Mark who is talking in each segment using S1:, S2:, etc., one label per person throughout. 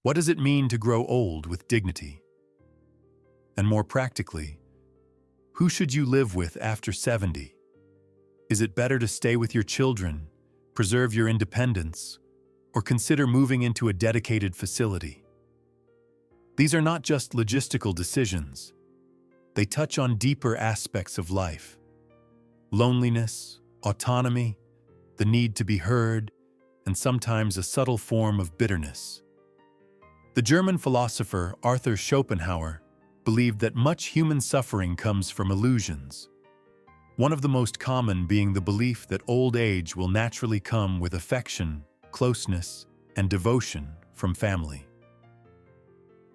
S1: What does it mean to grow old with dignity? And more practically, who should you live with after 70? Is it better to stay with your children, preserve your independence, or consider moving into a dedicated facility? These are not just logistical decisions. They touch on deeper aspects of life: loneliness, autonomy, the need to be heard, and sometimes a subtle form of bitterness. The German philosopher Arthur Schopenhauer believed that much human suffering comes from illusions, one of the most common being the belief that old age will naturally come with affection, closeness, and devotion from family.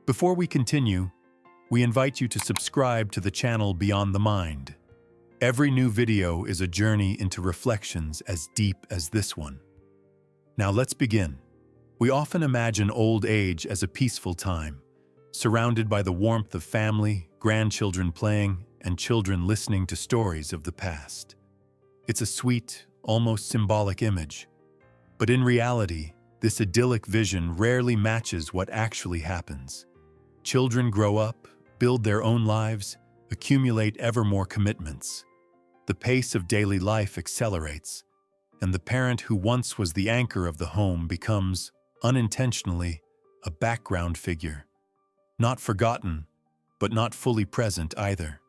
S1: Before we continue, we invite you to subscribe to the channel Beyond the Mind. Every new video is a journey into reflections as deep as this one. Now let's begin. We often imagine old age as a peaceful time, surrounded by the warmth of family, grandchildren playing, and children listening to stories of the past. It's a sweet, almost symbolic image. But in reality, this idyllic vision rarely matches what actually happens. Children grow up, build their own lives, accumulate ever more commitments. The pace of daily life accelerates, and the parent who once was the anchor of the home becomes, unintentionally, a background figure. Not forgotten, but not fully present either.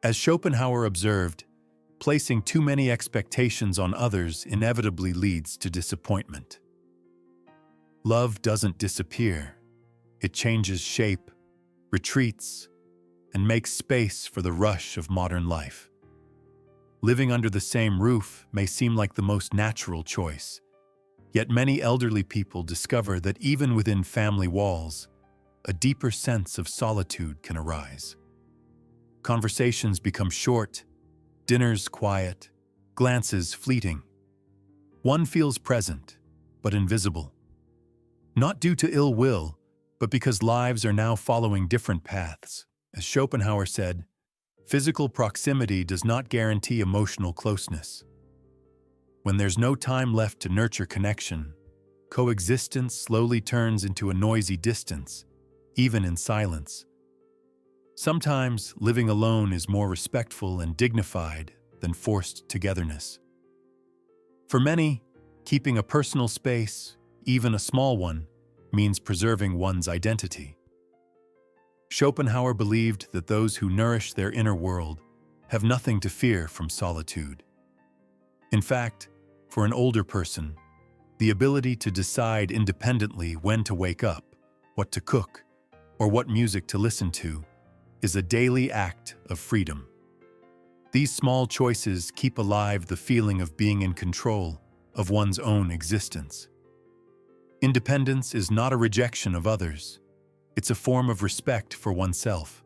S1: As Schopenhauer observed, placing too many expectations on others inevitably leads to disappointment. Love doesn't disappear. It changes shape, retreats, and makes space for the rush of modern life. Living under the same roof may seem like the most natural choice, yet many elderly people discover that even within family walls, a deeper sense of solitude can arise. Conversations become short, dinners quiet, glances fleeting. One feels present, but invisible. Not due to ill will, but because lives are now following different paths. As Schopenhauer said, physical proximity does not guarantee emotional closeness. When there's no time left to nurture connection, coexistence slowly turns into a noisy distance, even in silence. Sometimes living alone is more respectful and dignified than forced togetherness. For many, keeping a personal space, even a small one, means preserving one's identity. Schopenhauer believed that those who nourish their inner world have nothing to fear from solitude. In fact, for an older person, the ability to decide independently when to wake up, what to cook, or what music to listen to is a daily act of freedom. These small choices keep alive the feeling of being in control of one's own existence. Independence is not a rejection of others. It's a form of respect for oneself.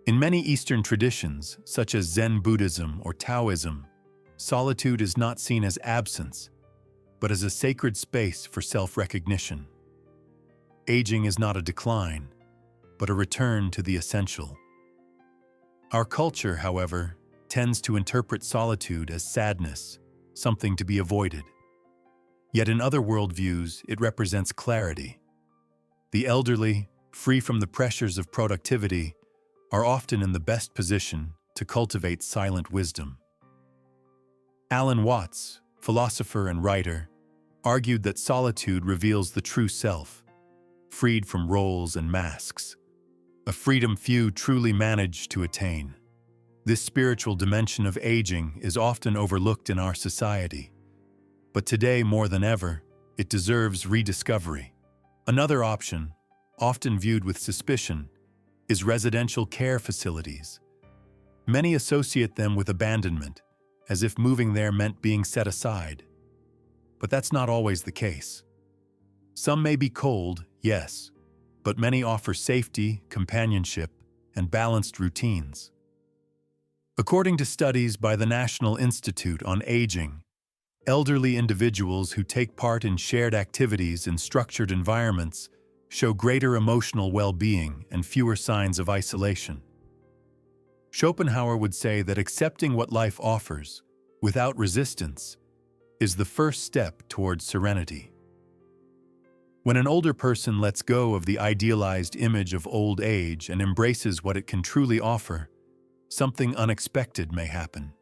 S1: In many Eastern traditions, such as Zen Buddhism or Taoism, solitude is not seen as absence, but as a sacred space for self-recognition. Aging is not a decline, but a return to the essential. Our culture, however, tends to interpret solitude as sadness, something to be avoided. Yet in other worldviews, it represents clarity. The elderly, free from the pressures of productivity, are often in the best position to cultivate silent wisdom. Alan Watts, philosopher and writer, argued that solitude reveals the true self, freed from roles and masks, a freedom few truly manage to attain. This spiritual dimension of aging is often overlooked in our society, but today more than ever, it deserves rediscovery. Another option, often viewed with suspicion, is residential care facilities. Many associate them with abandonment, as if moving there meant being set aside. But that's not always the case. Some may be cold, yes, but many offer safety, companionship, and balanced routines. According to studies by the National Institute on Aging, elderly individuals who take part in shared activities in structured environments show greater emotional well-being and fewer signs of isolation. Schopenhauer would say that accepting what life offers, without resistance, is the first step towards serenity. When an older person lets go of the idealized image of old age and embraces what it can truly offer, something unexpected may happen.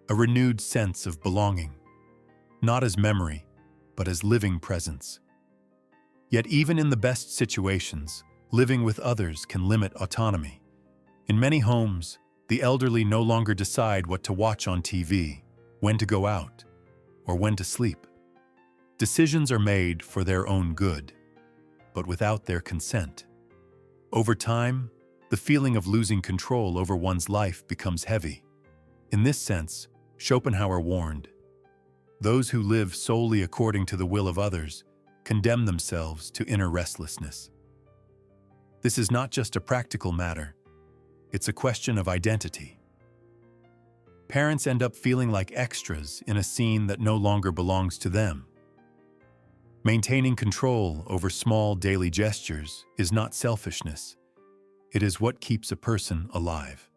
S1: A renewed sense of belonging, not as memory, but as living presence. Yet even in the best situations, living with others can limit autonomy. In many homes, the elderly no longer decide what to watch on TV, when to go out, or when to sleep. Decisions are made for their own good, but without their consent. Over time, the feeling of losing control over one's life becomes heavy. In this sense, Schopenhauer warned, "Those who live solely according to the will of others condemn themselves to inner restlessness." This is not just a practical matter, it's a question of identity. Parents end up feeling like extras in a scene that no longer belongs to them. Maintaining control over small daily gestures is not selfishness. It is what keeps a person alive.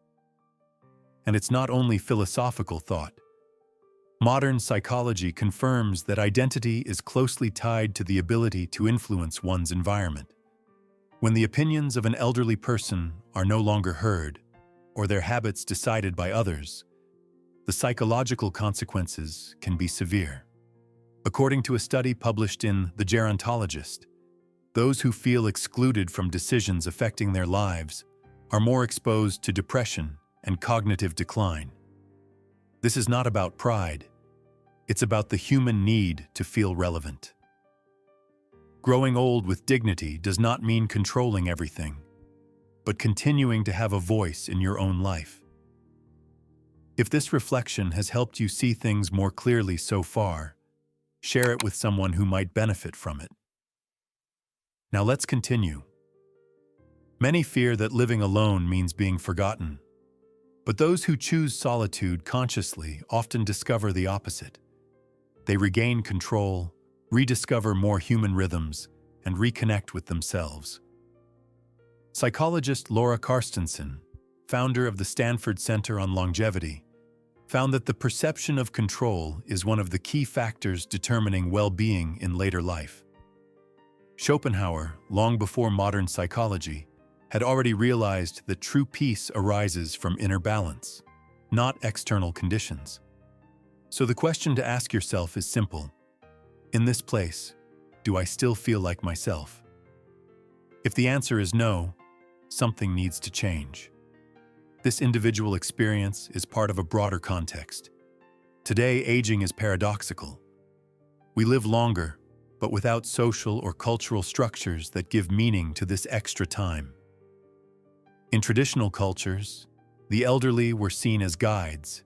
S1: And it's not only philosophical thought. Modern psychology confirms that identity is closely tied to the ability to influence one's environment. When the opinions of an elderly person are no longer heard, or their habits decided by others, the psychological consequences can be severe. According to a study published in The Gerontologist, those who feel excluded from decisions affecting their lives are more exposed to depression and cognitive decline. This is not about pride. It's about the human need to feel relevant. Growing old with dignity does not mean controlling everything, but continuing to have a voice in your own life. If this reflection has helped you see things more clearly so far, share it with someone who might benefit from it. Now let's continue. Many fear that living alone means being forgotten, but those who choose solitude consciously often discover the opposite. They regain control, rediscover more human rhythms, and reconnect with themselves. Psychologist Laura Carstensen, founder of the Stanford Center on Longevity, found that the perception of control is one of the key factors determining well-being in later life. Schopenhauer, long before modern psychology, had already realized that true peace arises from inner balance, not external conditions. So the question to ask yourself is simple. In this place, do I still feel like myself? If the answer is no, something needs to change. This individual experience is part of a broader context. Today, aging is paradoxical. We live longer, but without social or cultural structures that give meaning to this extra time. In traditional cultures, the elderly were seen as guides.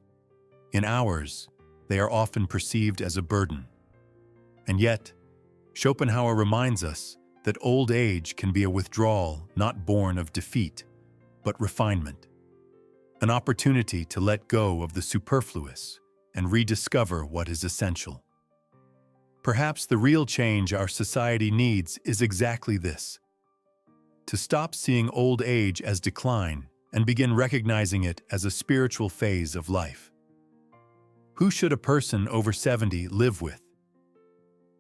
S1: In ours, they are often perceived as a burden. And yet, Schopenhauer reminds us that old age can be a withdrawal not born of defeat, but refinement. An opportunity to let go of the superfluous and rediscover what is essential. Perhaps the real change our society needs is exactly this: to stop seeing old age as decline and begin recognizing it as a spiritual phase of life. Who should a person over 70 live with?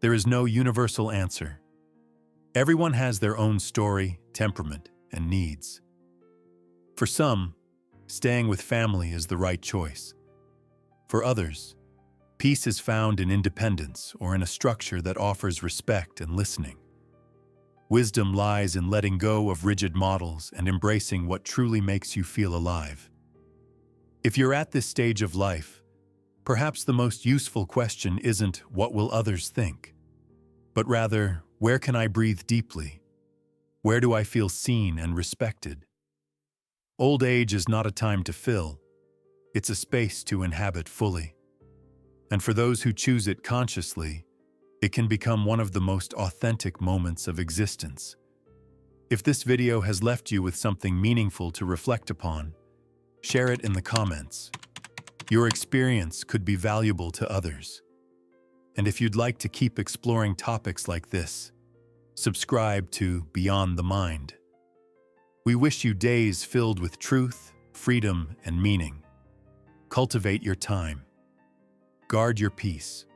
S1: There is no universal answer. Everyone has their own story, temperament, and needs. For some, staying with family is the right choice. For others, peace is found in independence or in a structure that offers respect and listening. Wisdom lies in letting go of rigid models and embracing what truly makes you feel alive. If you're at this stage of life, perhaps the most useful question isn't what will others think, but rather, where can I breathe deeply? Where do I feel seen and respected? Old age is not a time to fill, it's a space to inhabit fully. And for those who choose it consciously, it can become one of the most authentic moments of existence. If this video has left you with something meaningful to reflect upon, share it in the comments. Your experience could be valuable to others. And if you'd like to keep exploring topics like this, subscribe to Beyond the Mind. We wish you days filled with truth, freedom, and meaning. Cultivate your time. Guard your peace.